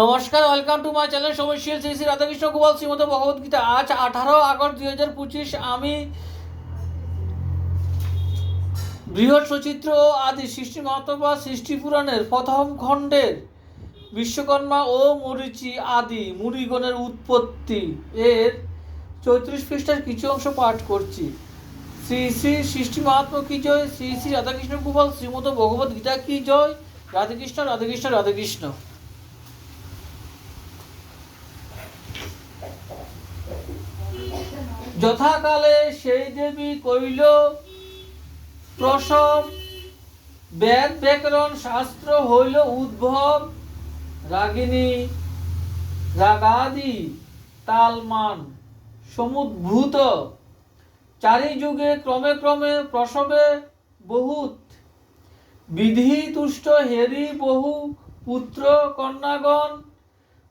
নমস্কার, welcome to my channel সমস্যা শ্রী শ্রী রাধাকৃষ্ণ গোপাল শ্রীমদ ভগবদ্গীতা। আজ 18 আগস্ট 2025। আমি বৃহৎ সচিত্র ও আদি সৃষ্টি মাহাত্ম্য বা সৃষ্টি পুরাণের প্রথম খণ্ডের বিশ্বকর্মা ও মরীচি আদি মুনিগণের উৎপত্তি এর 34 পৃষ্ঠার কিছু অংশ পাঠ করছি। শ্রী শ্রী সৃষ্টি মাহাত্ম্য কি জয়, শ্রী শ্রী রাধাকৃষ্ণ গোপাল শ্রীমদ ভগবদ্গীতা কি জয়। রাধাকৃষ্ণ রাধাকৃষ্ণ রাধাকৃষ্ণ। যথাকালে সেই দেবী কইল প্রসব, বেদ ব্যাকরণ শাস্ত্র হইল উদ্ভব, রাগিনী রাগাদি তালমান সমুদ্ভূত, চারি যুগে ক্রমে ক্রমে প্রসবে বহুত, বিধি তুষ্ট হেরি বহু পুত্র কন্যাগণ,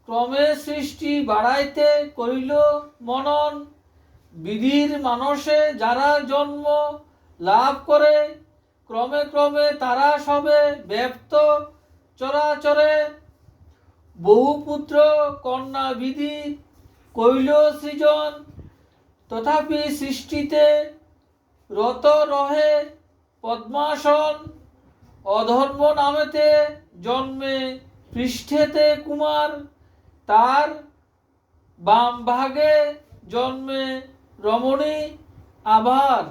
ক্রমে সৃষ্টি বাড়াইতে করিল মনন, বিধির মানসে যারা জন্ম লাভ করে, ক্রমে ক্রমে তারা সবে ব্যপ্ত চরাচরে, বহু পুত্র কন্যা বিধি কইল সৃজন, তথাপি সৃষ্টিতে রত রহে পদ্মাসন, অধর্ম নামেতে জন্মে পৃষ্ঠেতে কুমার, তার বাম ভাগে জন্মে রমণী আবার।